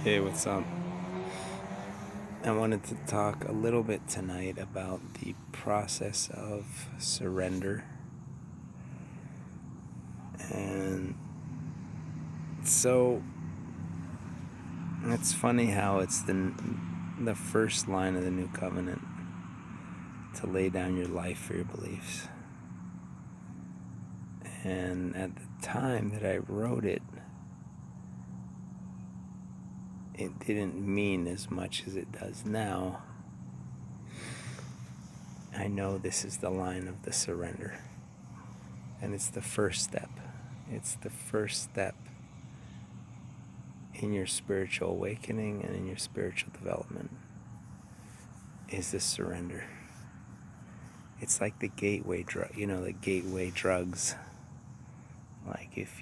Hey, what's up? I wanted to talk a little bit tonight about the process of surrender. And so it's funny how it's the first line of the new covenant to lay down your life for your beliefs. And at the time that I wrote it, it didn't mean as much as it does now. I know this is the line of the surrender. And it's the first step. It's the first step in your spiritual awakening and in your spiritual development is this surrender. It's like the gateway drug, the gateway drugs. Like if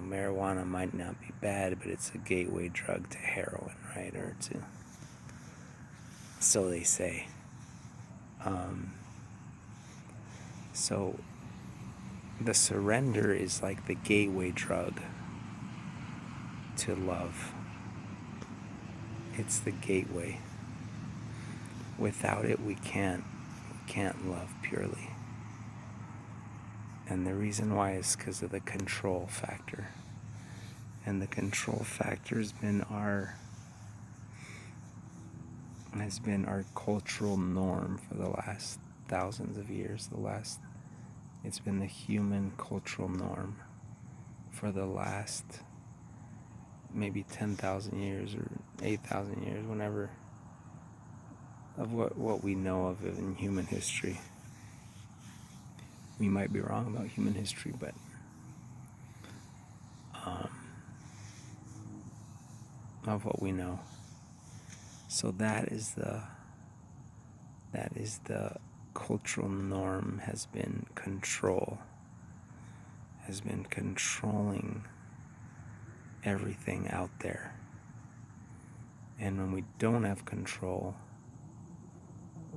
marijuana might not be bad, but it's a gateway drug to heroin, right? So they say. So the surrender is like the gateway drug to love. It's the gateway. Without it, we can't love purely. And the reason why is because of the control factor. And the control factor has been our cultural norm for the last thousands of years. It's been the human cultural norm for the last maybe 10,000 years or 8,000 years, whenever, of what we know of in human history. We might be wrong about human history, but of what we know. So that is the cultural norm, has been controlling everything out there. And when we don't have control,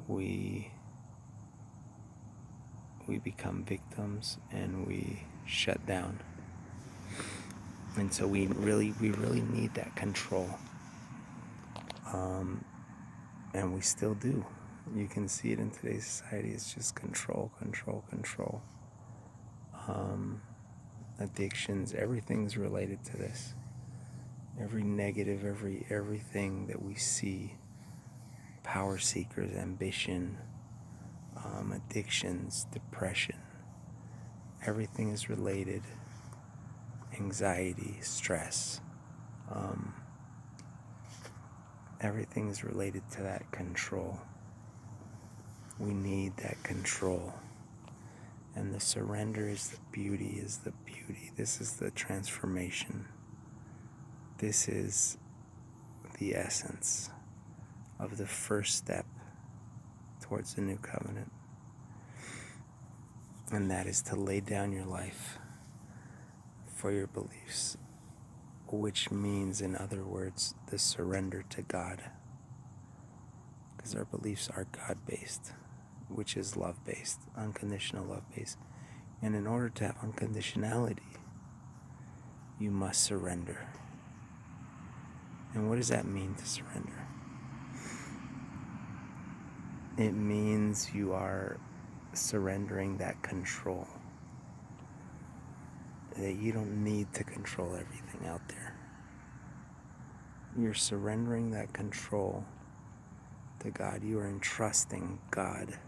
we become victims and we shut down. And so we really need that control. And we still do. You can see it in today's society. It's just control. Addictions, everything's related to this. Every negative, everything that we see, power seekers, ambition, addictions, depression, everything is related. Anxiety, stress, everything is related to that control. We need that control. And the surrender is the beauty. This is the transformation. This is the essence of the first step towards the new covenant. And that is to lay down your life for your beliefs, which means, in other words, the surrender to God. Because our beliefs are God-based, which is love-based, unconditional love-based. And in order to have unconditionality, you must surrender. And what does that mean, to surrender? It means you are surrendering that control. That you don't need to control everything out there. You're surrendering that control to God. You are entrusting God,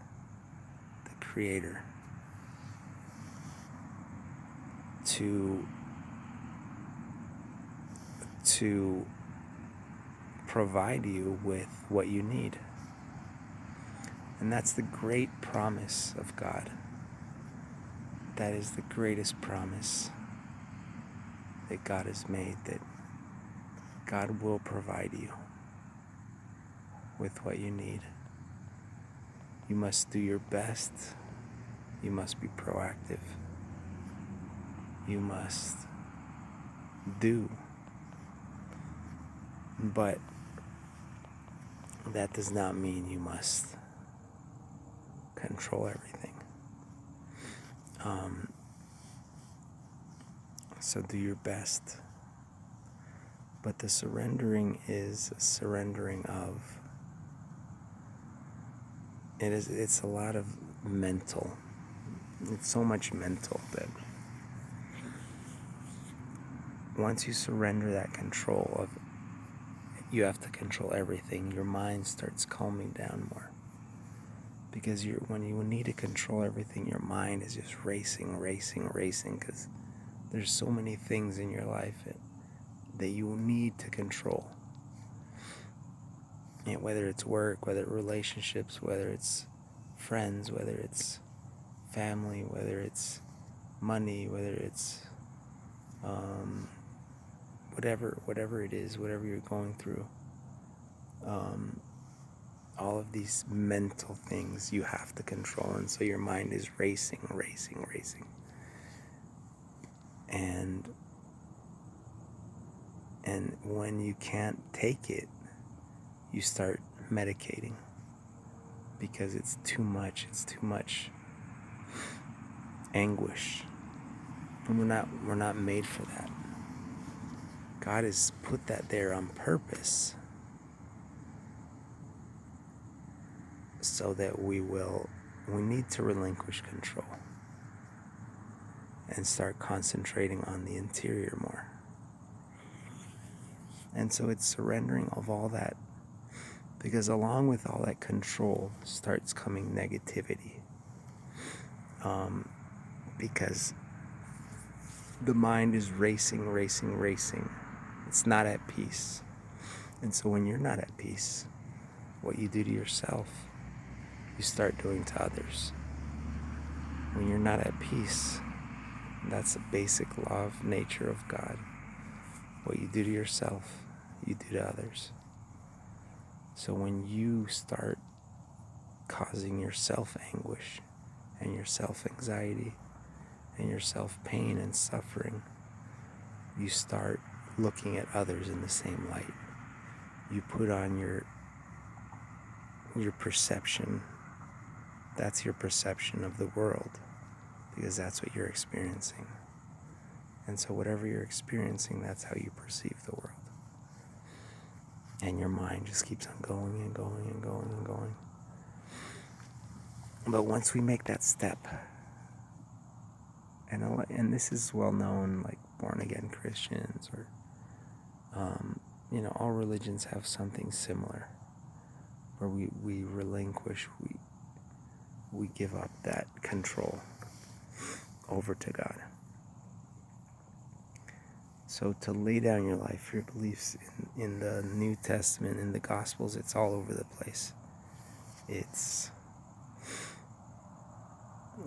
the Creator, to provide you with what you need. And that's the great promise of God. That is the greatest promise that God has made, that God will provide you with what you need. You must do your best. You must be proactive. You must do. But that does not mean you must control everything. So do your best. But the surrendering is a surrendering of, it's a lot of mental. It's so much mental that once you surrender that control of, you have to control everything, your mind starts calming down more. Because when you need to control everything, your mind is just racing, because there's so many things in your life that you need to control. And whether it's work, whether it's relationships, whether it's friends, whether it's family, whether it's money, whether it's whatever it is, whatever you're going through, all of these mental things you have to control, and so your mind is racing. And when you can't take it, you start medicating, because it's too much anguish. And we're not made for that. God has put that there on purpose so that we need to relinquish control and start concentrating on the interior more. And so it's surrendering of all that, because along with all that control starts coming negativity. Because the mind is racing. It's not at peace. And so when you're not at peace, what you do to yourself, you start doing to others. When you're not at peace, that's a basic law of nature of God. What you do to yourself, you do to others. So when you start causing yourself anguish and yourself anxiety and yourself pain and suffering, you start looking at others in the same light. You put on your perception. That's your perception of the world, because that's what you're experiencing. And so whatever you're experiencing, that's how you perceive the world. And your mind just keeps on going and going. But once we make that step, and this is well known, like born again Christians, or all religions have something similar, where we relinquish, we give up that control over to God. So to lay down your life, your beliefs in the New Testament, in the Gospels, it's all over the place. It's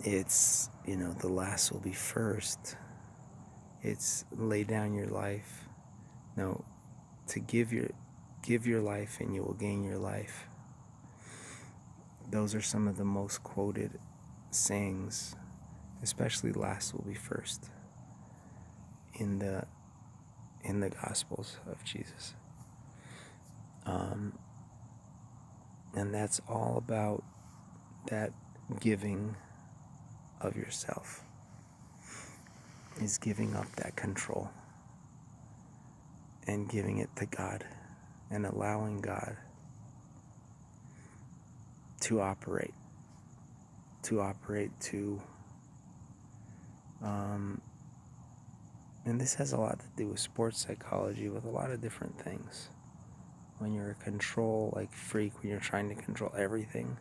the last will be first. It's lay down your life. No, to give your life and you will gain your life. Those are some of the most quoted sayings, especially last will be first in the Gospels of Jesus. And that's all about that giving of yourself, is giving up that control and giving it to God and allowing God to operate and this has a lot to do with sports psychology, with a lot of different things. When you're a control freak, when you're trying to control everything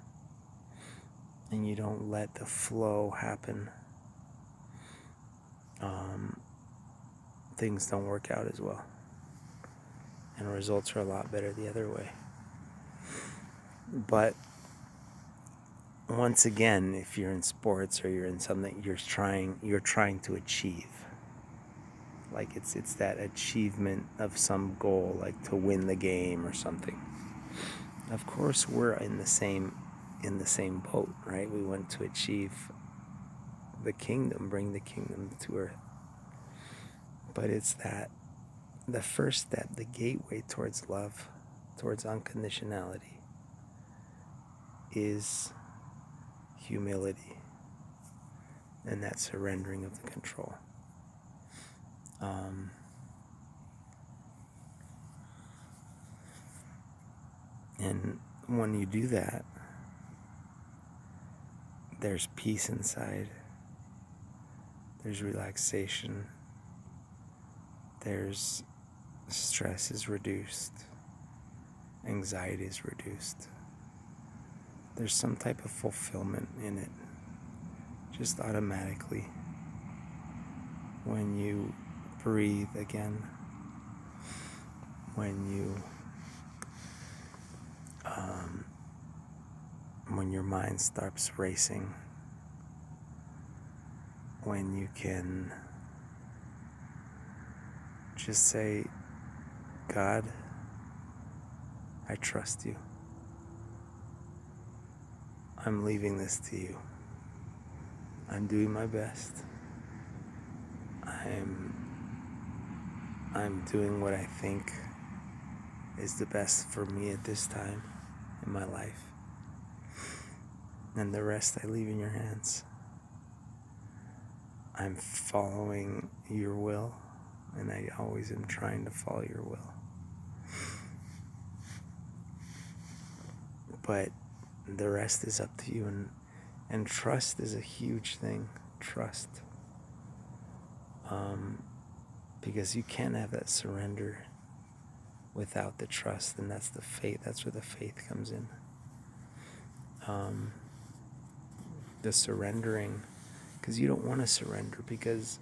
and you don't let the flow happen, things don't work out as well, and results are a lot better the other way. But once again, if you're in sports or you're in something you're trying to achieve, like it's that achievement of some goal, like to win the game or something. Of course, we're in the same boat, right? We want to achieve the kingdom, bring the kingdom to earth. But it's that the first step, the gateway towards love, towards unconditionality, is humility and that surrendering of the control. And when you do that, there's peace inside, there's relaxation, there's stress is reduced, anxiety is reduced. There's some type of fulfillment in it, just automatically. When you breathe again, when your mind starts racing, when you can just say, God, I trust you. I'm leaving this to you. I'm doing my best. I'm doing what I think is the best for me at this time in my life. And the rest I leave in your hands. I'm following your will, and I always am trying to follow your will. But the rest is up to you, and trust is a huge thing. Trust. Because you can't have that surrender without the trust, and that's the faith. That's where the faith comes in. The surrendering, because you don't want to surrender, because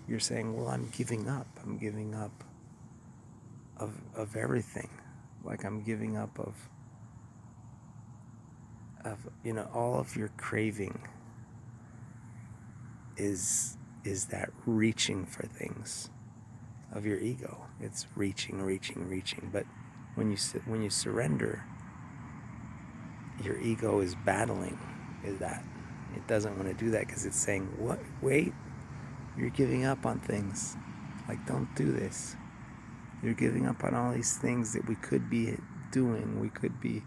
you're saying, well, I'm giving up of everything. Like I'm giving up of all of your craving is that reaching for things of your ego. It's reaching. But when you surrender, your ego is battling with that. It doesn't want to do that because it's saying, what? Wait, you're giving up on things. Like, don't do this. You're giving up on all these things that we could be doing. We could be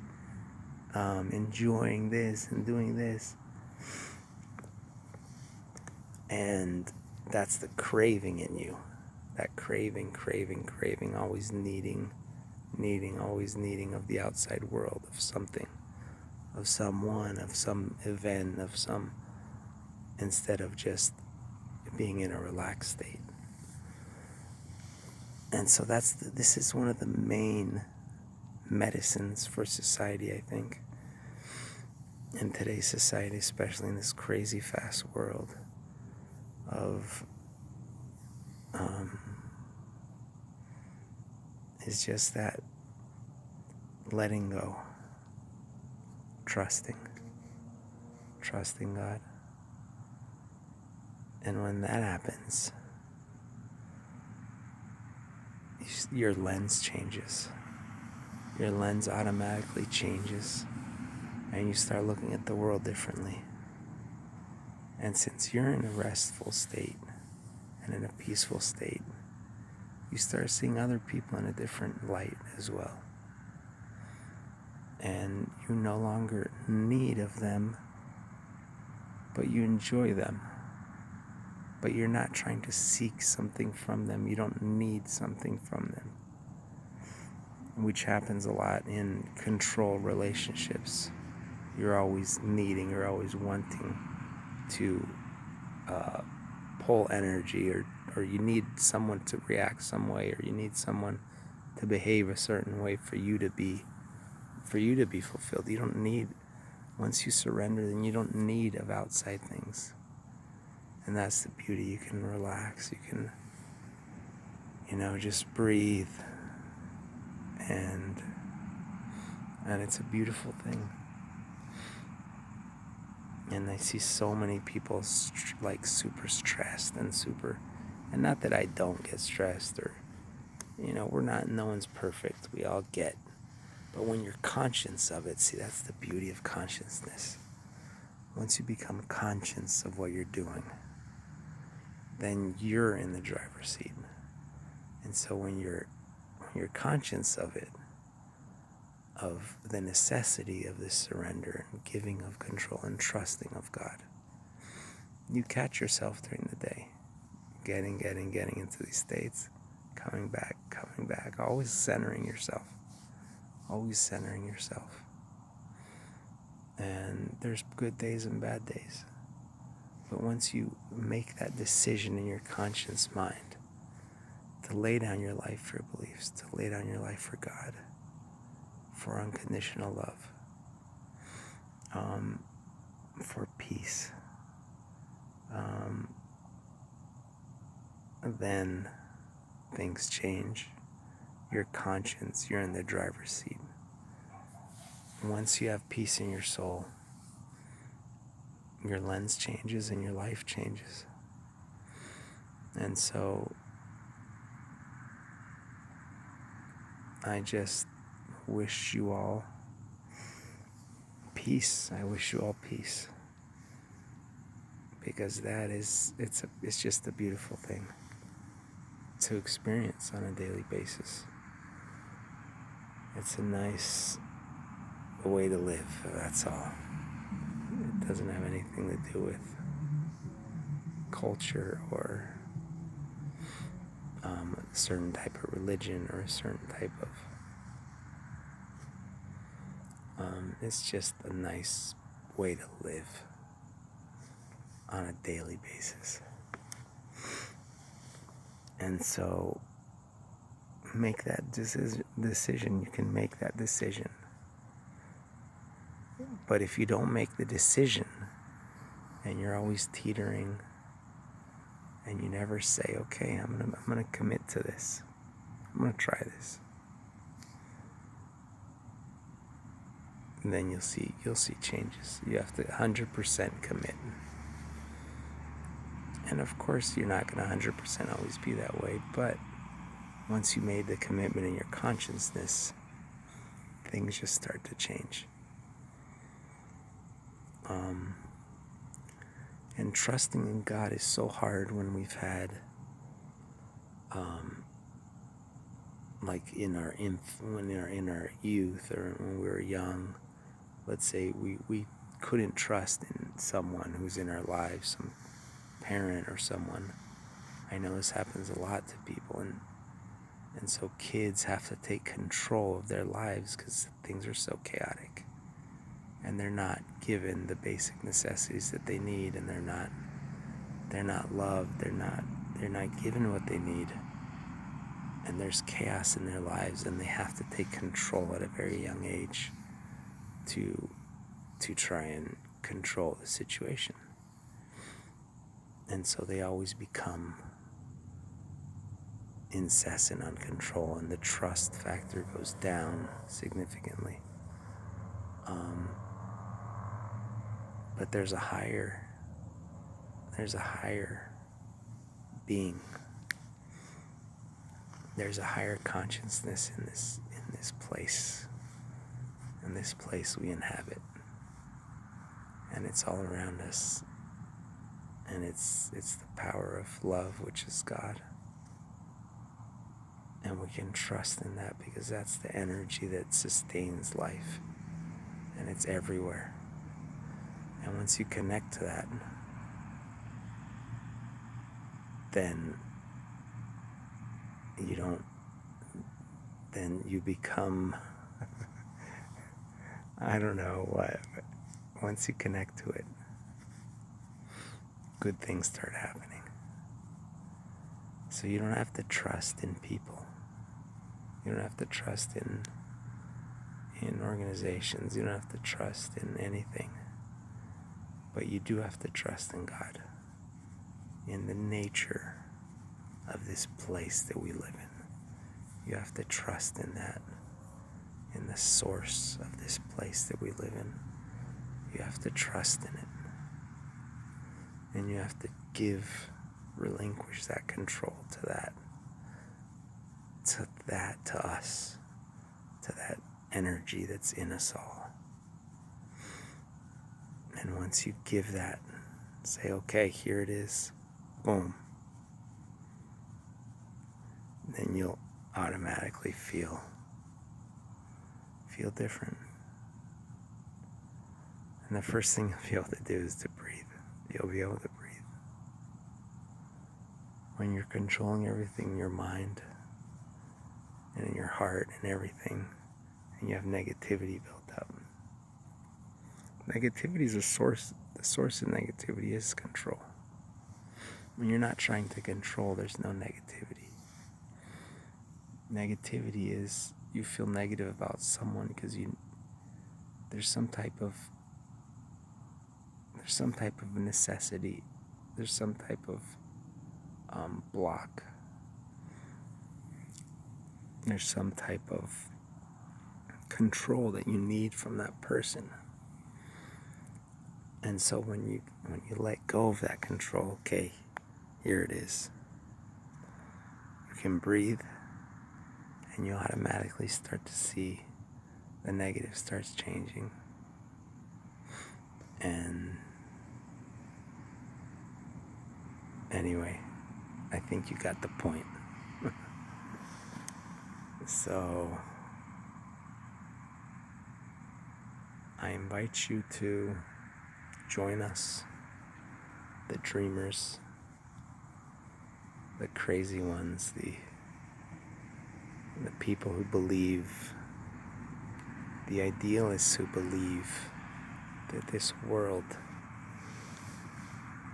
enjoying this and doing this. And that's the craving in you. That craving, always needing, always needing of the outside world, of something, of someone, of some event, of some, instead of just being in a relaxed state. And so this is one of the main medicines for society, I think. In today's society, especially in this crazy fast world of is just that letting go, trusting God. And when that happens, your lens changes. Your lens automatically changes, and you start looking at the world differently. And since you're in a restful state and in a peaceful state, you start seeing other people in a different light as well. And you no longer need of them, but you enjoy them. But you're not trying to seek something from them. You don't need something from them. Which happens a lot in control relationships. You're always needing, you're always wanting to pull energy, or you need someone to react some way, or you need someone to behave a certain way for you to be fulfilled. You don't need, once you surrender, then you don't need of outside things. And that's the beauty. You can relax, you can just breathe, and it's a beautiful thing. And I see so many people super stressed and not that I don't get stressed, or no one's perfect, we all get, but when you're conscious of it, see, that's the beauty of consciousness. Once you become conscious of what you're doing, then you're in the driver's seat. And so when you're conscious of it, of the necessity of this surrender and giving of control and trusting of God, you catch yourself during the day getting into these states, coming back, always centering yourself, always centering yourself. And there's good days and bad days. But once you make that decision in your conscious mind to lay down your life for beliefs, to lay down your life for God, for unconditional love, for peace, then things change. Your conscience, you're in the driver's seat. Once you have peace in your soul, your lens changes and your life changes. And so I just wish you all peace. I wish you all peace. Because it's just a beautiful thing to experience on a daily basis. It's a nice way to live, that's all. It doesn't have anything to do with culture or a certain type of religion or a certain type of... it's just a nice way to live on a daily basis. And so make that decision. You can make that decision. But if you don't make the decision and you're always teetering and you never say, okay, I'm gonna commit to this. I'm gonna try this. And then you'll see changes. You have to 100% commit. And of course, you're not gonna 100% always be that way, but once you made the commitment in your consciousness, things just start to change. And trusting in God is so hard when we've had, like in our youth or when we were young, let's say we couldn't trust in someone who's in our lives, some parent or someone. I know this happens a lot to people, and so kids have to take control of their lives because things are so chaotic. And they're not given the basic necessities that they need, and they're not loved, they're not given what they need, and there's chaos in their lives, and they have to take control at a very young age to try and control the situation. And so they always become incessant on control, and the trust factor goes down significantly. But there's a higher being. There's a higher consciousness in this place. In this place we inhabit. And it's all around us. And it's the power of love, which is God. And we can trust in that because that's the energy that sustains life. And it's everywhere. And once you connect to that, then you become, I don't know what, but once you connect to it, good things start happening. So you don't have to trust in people. You don't have to trust in organizations. You don't have to trust in anything. But you do have to trust in God, in the nature of this place that we live in. You have to trust in that, in the source of this place that we live in. You have to trust in it. And you have to relinquish that control to us, to that energy that's in us all. And once you give that, say, okay, here it is, boom, then you'll automatically feel different. And the first thing you'll be able to do is to breathe. You'll be able to breathe. When you're controlling everything in your mind and in your heart and everything, and you have negativity built up. Negativity is the source of negativity is control. When you're not trying to control, there's no negativity. Negativity is you feel negative about someone because there's some type of necessity, there's some type of block, there's some type of control that you need from that person. And so when you let go of that control, okay, here it is. You can breathe, and you automatically start to see the negative starts changing. And anyway, I think you got the point. So I invite you to join us, the dreamers, the crazy ones, the people who believe, the idealists who believe that this world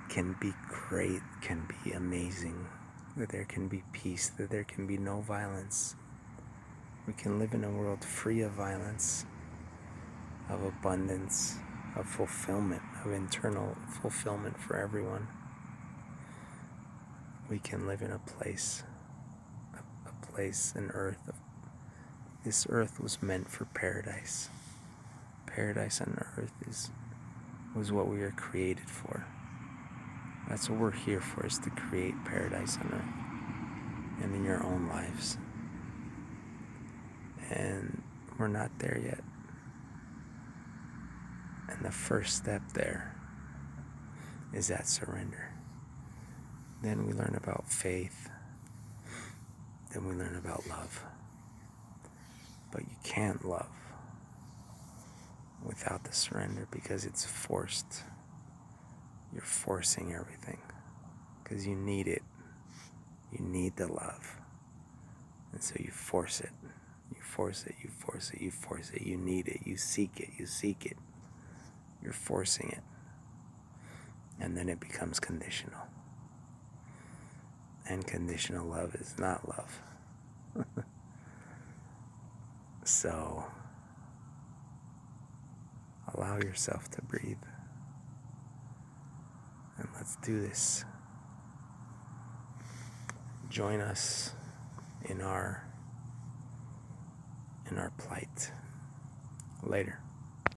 can be great, can be amazing, that there can be peace, that there can be no violence. We can live in a world free of violence, of abundance, of fulfillment, of internal fulfillment for everyone. We can live in a place, an earth. This earth was meant for paradise. Paradise on earth was what we were created for. That's what we're here for, is to create paradise on earth and in your own lives. And we're not there yet. And the first step there is that surrender. Then we learn about faith. Then we learn about love. But you can't love without the surrender, because it's forced. You're forcing everything because you need it. You need the love. And so you force it. You force it, you force it, you force it. You need it, you seek it, you seek it. You're forcing it. And then it becomes conditional. And conditional love is not love. So, allow yourself to breathe. And let's do this. Join us in our plight. Later.